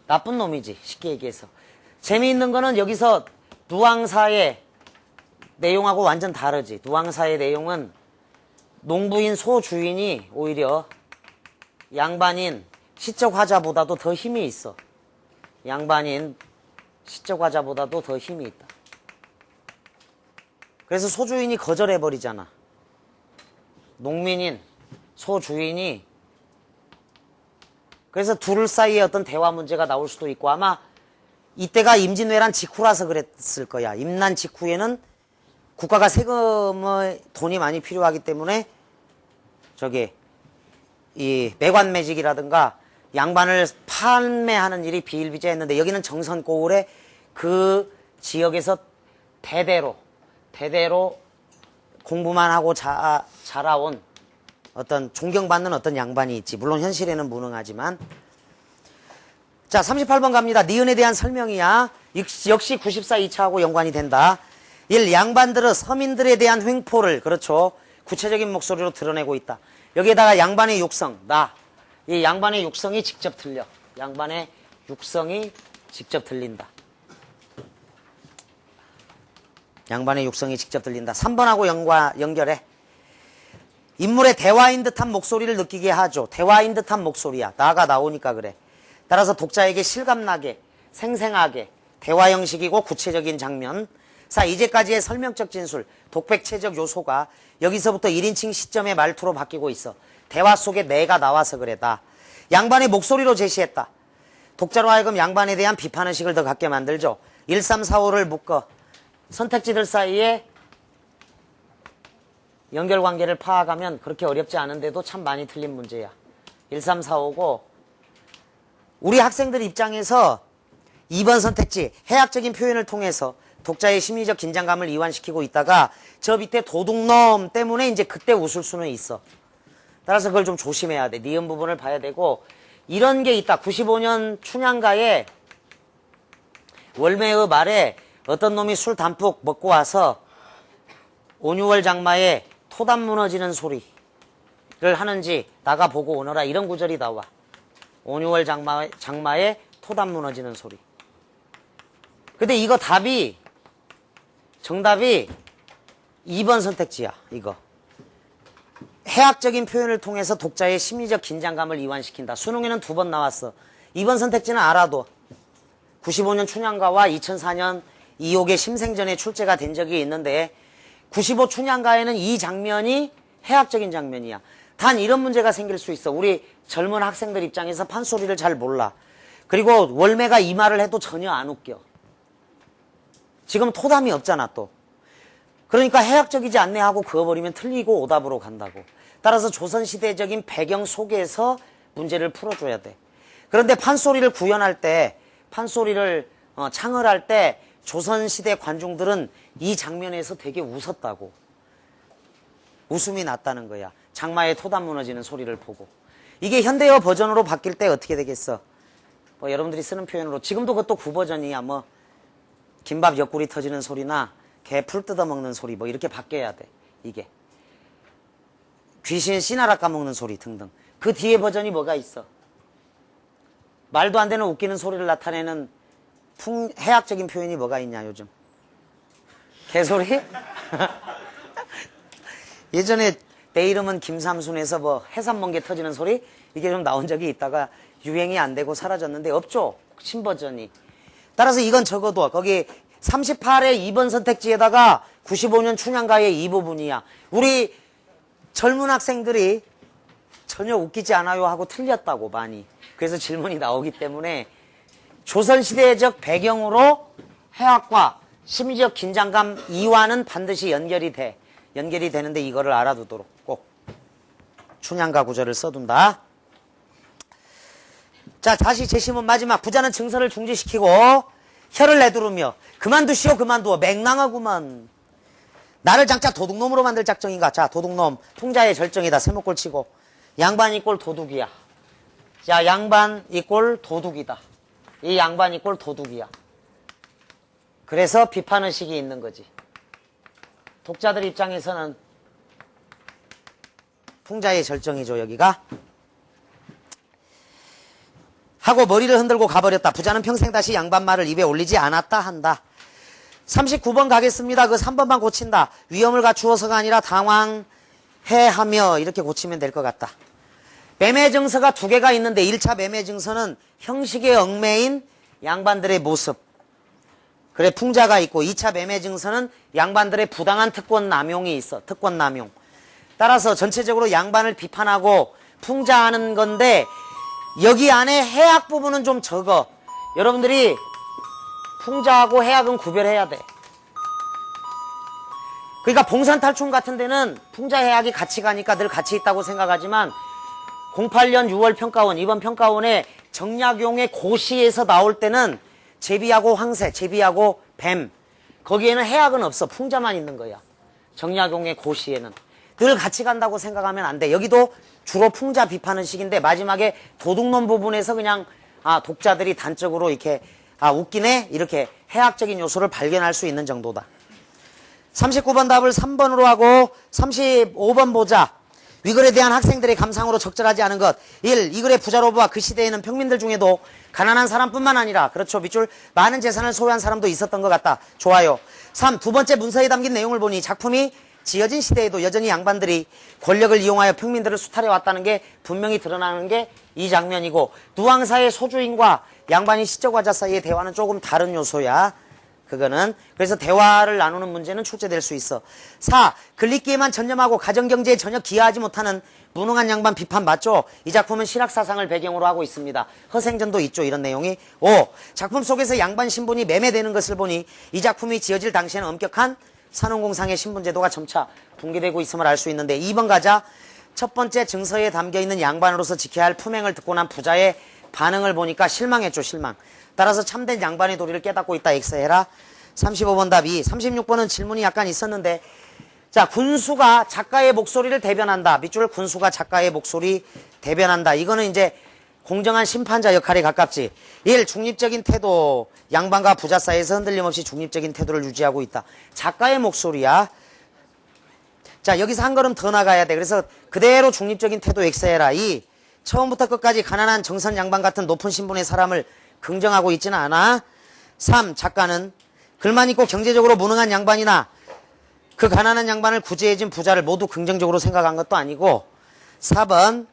나쁜 놈이지. 쉽게 얘기해서. 재미있는 거는 여기서 누왕사의 내용하고 완전 다르지. 누왕사의 내용은 농부인 소주인이 오히려 양반인 시적화자보다도 더 힘이 있어. 양반인 시적화자보다도 더 힘이 있다. 그래서 소주인이 거절해버리잖아. 농민인 소주인이. 그래서 둘 사이에 어떤 대화 문제가 나올 수도 있고 아마 이때가 임진왜란 직후라서 그랬을 거야. 임난 직후에는 국가가 세금의 돈이 많이 필요하기 때문에 이 매관매직이라든가 양반을 판매하는 일이 비일비재했는데 여기는 정선고을에 그 지역에서 대대로 공부만 하고 자라온 어떤 존경받는 어떤 양반이 있지. 물론 현실에는 무능하지만. 자, 38번 갑니다. 니은에 대한 설명이야. 역시 94 2차하고 연관이 된다. 1. 양반들은 서민들에 대한 횡포를 그렇죠. 구체적인 목소리로 드러내고 있다. 여기에다가 양반의 육성, 나. 이 양반의 육성이 직접 들려. 양반의 육성이 직접 들린다. 양반의 육성이 직접 들린다. 3번하고 연결해. 인물의 대화인 듯한 목소리를 느끼게 하죠. 대화인 듯한 목소리야. 나가 나오니까 그래. 따라서 독자에게 실감나게, 생생하게, 대화 형식이고 구체적인 장면. 자, 이제까지의 설명적 진술, 독백체적 요소가 여기서부터 1인칭 시점의 말투로 바뀌고 있어. 대화 속에 내가 나와서 그래. 나. 양반의 목소리로 제시했다. 독자로 하여금 양반에 대한 비판의식을 더 갖게 만들죠. 1, 3, 4, 5를 묶어 선택지들 사이에 연결관계를 파악하면 그렇게 어렵지 않은데도 참 많이 틀린 문제야. 1, 3, 4, 5고 우리 학생들 입장에서 2번 선택지 해학적인 표현을 통해서 독자의 심리적 긴장감을 이완시키고 있다가 저 밑에 도둑놈 때문에 이제 그때 웃을 수는 있어. 따라서 그걸 좀 조심해야 돼. 니은 부분을 봐야 되고 이런 게 있다. 95년 춘향가에 월매의 말에 어떤 놈이 술 담뿍 먹고 와서 5, 6월 장마에 토담 무너지는 소리를 하는지 나가 보고 오너라 이런 구절이 나와. 5, 6월 장마에 토담 무너지는 소리. 근데 이거 정답이 2번 선택지야. 이거. 해학적인 표현을 통해서 독자의 심리적 긴장감을 이완시킨다. 수능에는 2번 나왔어. 2번 선택지는 알아도 95년 춘향가와 2004년 이옥의 심생전에 출제가 된 적이 있는데 95 춘향가에는 이 장면이 해학적인 장면이야. 단 이런 문제가 생길 수 있어. 우리 젊은 학생들 입장에서 판소리를 잘 몰라. 그리고 월매가 이 말을 해도 전혀 안 웃겨. 지금 토담이 없잖아 또. 그러니까 해학적이지 않네 하고 그어버리면 틀리고 오답으로 간다고. 따라서 조선시대적인 배경 속에서 문제를 풀어줘야 돼. 그런데 판소리를 구현할 때, 판소리를 창을 할 때 조선시대 관중들은 이 장면에서 되게 웃었다고. 웃음이 났다는 거야. 장마에 토담 무너지는 소리를 보고. 이게 현대어 버전으로 바뀔 때 어떻게 되겠어? 뭐 여러분들이 쓰는 표현으로 지금도 그것도 구버전이야. 뭐 김밥 옆구리 터지는 소리나 개 풀 뜯어먹는 소리 뭐 이렇게 바뀌어야 돼. 이게 귀신 씨나라 까먹는 소리 등등. 그 뒤에 버전이 뭐가 있어? 말도 안 되는 웃기는 소리를 나타내는 해학적인 표현이 뭐가 있냐 요즘? 개소리? 예전에 내 이름은 김삼순에서 뭐 해산 멍게 터지는 소리? 이게 좀 나온 적이 있다가 유행이 안 되고 사라졌는데 없죠? 신버전이. 따라서 이건 적어도 거기 38의 2번 선택지에다가 95년 춘향가의 이 부분이야. 우리 젊은 학생들이 전혀 웃기지 않아요 하고 틀렸다고 많이. 그래서 질문이 나오기 때문에 조선시대적 배경으로 해학과 심리적 긴장감 이완은 반드시 연결이 돼. 연결이 되는데 이거를 알아두도록 꼭 춘향가 구절을 써둔다. 자, 다시 제시문 마지막. 부자는 증서를 중지시키고 혀를 내두르며 그만두시오 그만두어 맹랑하구만. 나를 장차 도둑놈으로 만들 작정인가. 자, 도둑놈 풍자의 절정이다. 세목골 치고 양반 이꼴 도둑이야. 자, 양반 이꼴 도둑이다. 이 양반 이꼴 도둑이야. 그래서 비판의식이 있는 거지. 독자들 입장에서는 풍자의 절정이죠 여기가. 하고 머리를 흔들고 가버렸다. 부자는 평생 다시 양반 말을 입에 올리지 않았다 한다. 39번 가겠습니다. 그 3번만 고친다. 위험을 갖추어서가 아니라 당황해하며 이렇게 고치면 될 것 같다. 매매 증서가 2개가 있는데 1차 매매 증서는 형식에 얽매인 양반들의 모습. 그래 풍자가 있고 2차 매매 증서는 양반들의 부당한 특권 남용이 있어. 특권 남용. 따라서 전체적으로 양반을 비판하고 풍자하는 건데 여기 안에 해학 부분은 좀 적어. 여러분들이 풍자하고 해학은 구별해야 돼. 그러니까 봉산탈춤 같은 데는 풍자 해학이 같이 가니까 늘 같이 있다고 생각하지만 08년 6월 평가원, 이번 평가원에 정약용의 고시에서 나올 때는 제비하고 황새, 제비하고 뱀 거기에는 해학은 없어. 풍자만 있는 거야. 정약용의 고시에는. 늘 같이 간다고 생각하면 안 돼. 여기도 주로 풍자 비판의식인데 마지막에 도둑놈 부분에서 그냥 독자들이 단적으로 이렇게 웃기네 이렇게 해학적인 요소를 발견할 수 있는 정도다. 39번 답을 3번으로 하고 35번 보자. 위 글에 대한 학생들의 감상으로 적절하지 않은 것. 1. 이 글의 부자로부와 그 시대에는 평민들 중에도 가난한 사람뿐만 아니라 그렇죠. 밑줄 많은 재산을 소유한 사람도 있었던 것 같다. 좋아요. 3. 두 번째 문서에 담긴 내용을 보니 작품이 지어진 시대에도 여전히 양반들이 권력을 이용하여 평민들을 수탈해 왔다는 게 분명히 드러나는 게 이 장면이고, 누앙사의 소주인과 양반이 시적화자 사이의 대화는 조금 다른 요소야. 그거는. 그래서 대화를 나누는 문제는 출제될 수 있어. 4. 글읽기에만 전념하고 가정경제에 전혀 기여하지 못하는 무능한 양반 비판 맞죠? 이 작품은 실학사상을 배경으로 하고 있습니다. 허생전도 있죠, 이런 내용이. 5. 작품 속에서 양반 신분이 매매되는 것을 보니 이 작품이 지어질 당시에는 엄격한 산원공상의 신분제도가 점차 붕괴되고 있음을 알 수 있는데, 2번 가자. 첫 번째 증서에 담겨있는 양반으로서 지켜야 할 품행을 듣고 난 부자의 반응을 보니까 실망했죠, 실망. 따라서 참된 양반의 도리를 깨닫고 있다, X해라. 35번 답 2. 36번은 질문이 약간 있었는데, 자, 군수가 작가의 목소리를 대변한다. 밑줄 군수가 작가의 목소리 대변한다. 이거는 이제 공정한 심판자 역할에 가깝지. 1. 중립적인 태도. 양반과 부자 사이에서 흔들림 없이 중립적인 태도를 유지하고 있다. 작가의 목소리야. 자, 여기서 한 걸음 더 나가야 돼. 그래서 그대로 중립적인 태도 X해라. 2. 처음부터 끝까지 가난한 정선 양반 같은 높은 신분의 사람을 긍정하고 있지는 않아. 3. 작가는 글만 읽고 경제적으로 무능한 양반이나 그 가난한 양반을 구제해준 부자를 모두 긍정적으로 생각한 것도 아니고. 4번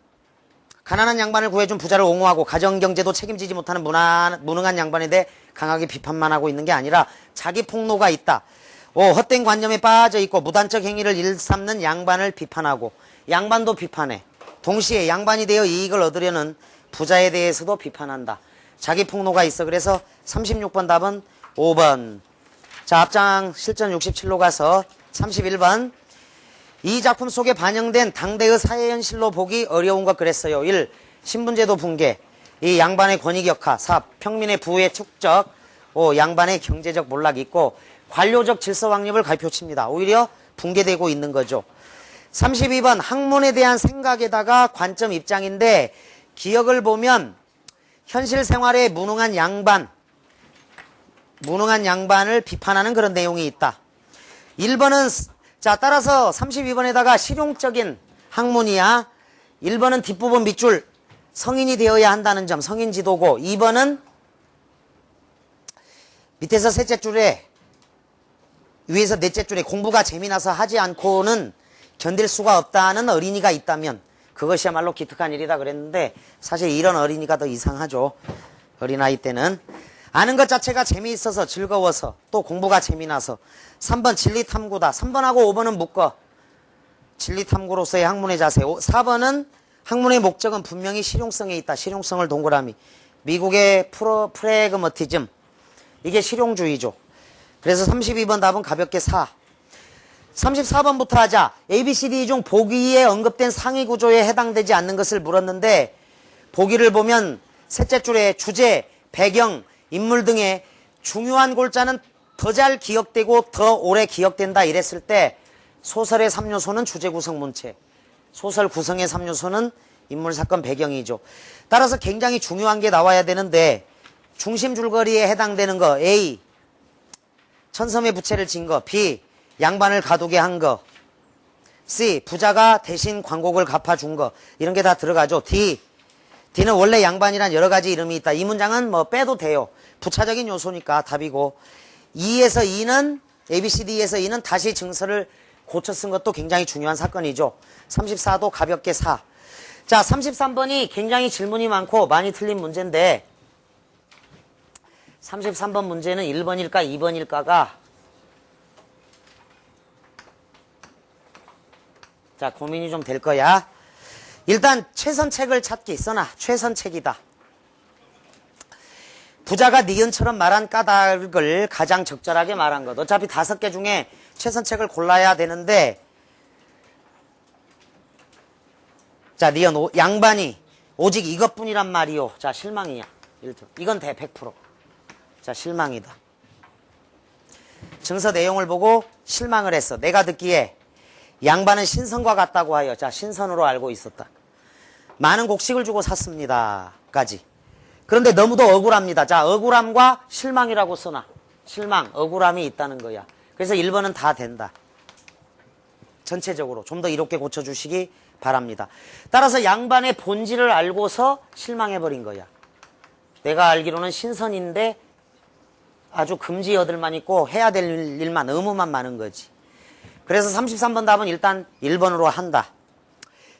가난한 양반을 구해준 부자를 옹호하고 가정경제도 책임지지 못하는 무능한 양반에 대해 강하게 비판만 하고 있는 게 아니라 자기 폭로가 있다. 5. 헛된 관념에 빠져있고 무단적 행위를 일삼는 양반을 비판하고, 양반도 비판해. 동시에 양반이 되어 이익을 얻으려는 부자에 대해서도 비판한다. 자기 폭로가 있어. 그래서 36번 답은 5번. 자, 앞장 실전 67로 가서 31번. 이 작품 속에 반영된 당대의 사회 현실로 보기 어려운 것 그랬어요. 1. 신분제도 붕괴. 2. 양반의 권위격하. 4. 평민의 부의 축적. 5. 양반의 경제적 몰락이 있고, 관료적 질서 확립을 갈표칩니다. 오히려 붕괴되고 있는 거죠. 32번 학문에 대한 생각에다가 관점 입장인데, 기억을 보면 현실 생활에 무능한 양반을 비판하는 그런 내용이 있다. 1번은 자, 따라서 32번에다가 실용적인 학문이야. 1번은 뒷부분 밑줄 성인이 되어야 한다는 점, 성인 지도고, 2번은 밑에서 셋째 줄에 위에서 넷째 줄에 공부가 재미나서 하지 않고는 견딜 수가 없다는 어린이가 있다면 그것이야말로 기특한 일이다 그랬는데, 사실 이런 어린이가 더 이상하죠. 어린아이 때는 아는 것 자체가 재미있어서 즐거워서 또 공부가 재미나서. 3번 진리탐구다. 3번하고 5번은 묶어. 진리탐구로서의 학문의 자세. 4번은 학문의 목적은 분명히 실용성에 있다. 실용성을 동그라미. 미국의 프래그머티즘. 이게 실용주의죠. 그래서 32번 답은 가볍게 4. 34번부터 하자. ABCD 중 보기에 언급된 상위 구조에 해당되지 않는 것을 물었는데, 보기를 보면 셋째 줄에 주제, 배경, 인물 등의 중요한 골자는 더 잘 기억되고 더 오래 기억된다 이랬을 때, 소설의 3요소는 주제 구성 문체, 소설 구성의 3요소는 인물 사건 배경이죠. 따라서 굉장히 중요한 게 나와야 되는데, 중심 줄거리에 해당되는 거 A. 천섬의 부채를 진 거. B. 양반을 가두게 한 거. C. 부자가 대신 광곡을 갚아준 거. 이런 게 다 들어가죠. D. D는 원래 양반이란 여러 가지 이름이 있다. 이 문장은 뭐 빼도 돼요. 부차적인 요소니까 답이고. 2에서 2는 ABCD에서 2는 다시 증서를 고쳐 쓴 것도 굉장히 중요한 사건이죠. 34도 가볍게 4. 자, 33번이 굉장히 질문이 많고 많이 틀린 문제인데, 33번 문제는 1번일까 2번일까가 자, 고민이 좀 될 거야. 일단 최선책을 찾기. 써놔. 최선책이다. 부자가 니은처럼 말한 까닭을 가장 적절하게 말한 것. 어차피 5개 중에 최선책을 골라야 되는데, 자, 니은 양반이 오직 이것뿐이란 말이요. 자, 실망이야. 이건 대 100%. 자, 실망이다. 증서 내용을 보고 실망을 했어. 내가 듣기에 양반은 신선과 같다고 하여. 자, 신선으로 알고 있었다. 많은 곡식을 주고 샀습니다. 까지. 그런데 너무도 억울합니다. 자, 억울함과 실망이라고 써놔. 실망, 억울함이 있다는 거야. 그래서 1번은 다 된다. 전체적으로 좀 더 이롭게 고쳐주시기 바랍니다. 따라서 양반의 본질을 알고서 실망해버린 거야. 내가 알기로는 신선인데 아주 금지 여들만 있고 해야 될 일만 의무만 많은 거지. 그래서 33번 답은 일단 1번으로 한다.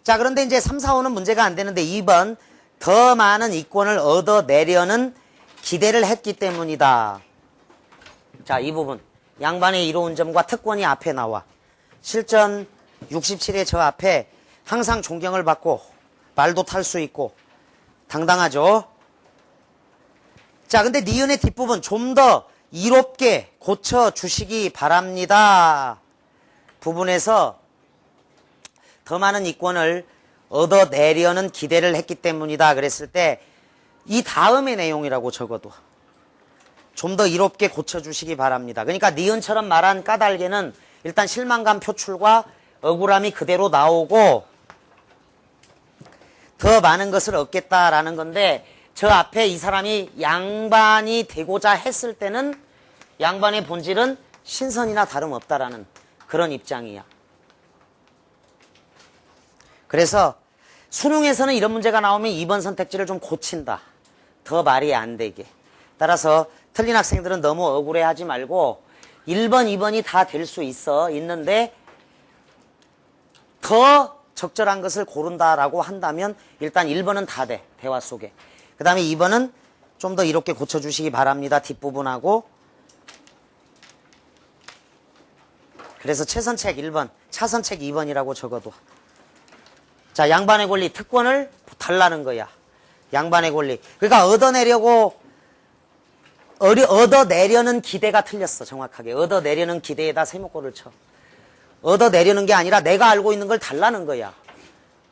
자, 그런데 이제 3, 4, 5는 문제가 안 되는데 2번 더 많은 이권을 얻어내려는 기대를 했기 때문이다. 자, 이 부분 양반의 이로운 점과 특권이 앞에 나와. 실전 67의 저 앞에 항상 존경을 받고 말도 탈 수 있고 당당하죠. 자, 근데 니은의 뒷부분 좀 더 이롭게 고쳐주시기 바랍니다. 부분에서 더 많은 이권을 얻어내려는 기대를 했기 때문이다 그랬을 때 이 다음의 내용이라고 적어도 좀 더 이롭게 고쳐주시기 바랍니다. 그러니까 니은처럼 말한 까닭에는 일단 실망감 표출과 억울함이 그대로 나오고 더 많은 것을 얻겠다라는 건데 저 앞에 이 사람이 양반이 되고자 했을 때는 양반의 본질은 신선이나 다름없다라는 그런 입장이야. 그래서 수능에서는 이런 문제가 나오면 2번 선택지를 좀 고친다. 더 말이 안 되게. 따라서 틀린 학생들은 너무 억울해하지 말고 1번, 2번이 다 될 수 있는데 더 적절한 것을 고른다라고 한다면 일단 1번은 다 돼. 대화 속에. 그 다음에 2번은 좀 더 이렇게 고쳐주시기 바랍니다. 뒷부분하고. 그래서 최선책 1번, 차선책 2번이라고 적어도. 자, 양반의 권리, 특권을 달라는 거야. 양반의 권리. 그러니까 얻어내려는 기대가 틀렸어, 정확하게. 얻어내려는 기대에다 세모꼴을 쳐. 얻어내려는 게 아니라 내가 알고 있는 걸 달라는 거야.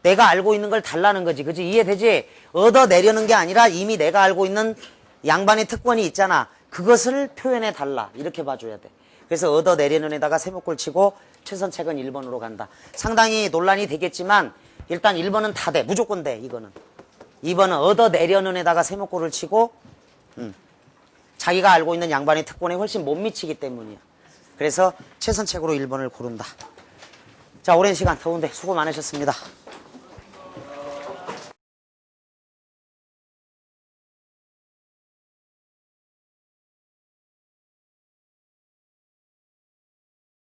내가 알고 있는 걸 달라는 거지. 그치? 이해되지? 얻어내려는 게 아니라 이미 내가 알고 있는 양반의 특권이 있잖아. 그것을 표현해 달라. 이렇게 봐줘야 돼. 그래서 얻어내려는 에다가 세모꼴 치고 최선책은 1번으로 간다. 상당히 논란이 되겠지만 일단 1번은 다 돼. 무조건 돼, 이거는. 2번은 얻어내려는 에다가 세모꼴을 치고 자기가 알고 있는 양반의 특권에 훨씬 못 미치기 때문이야. 그래서 최선책으로 1번을 고른다. 자, 오랜 시간 더운데 수고 많으셨습니다.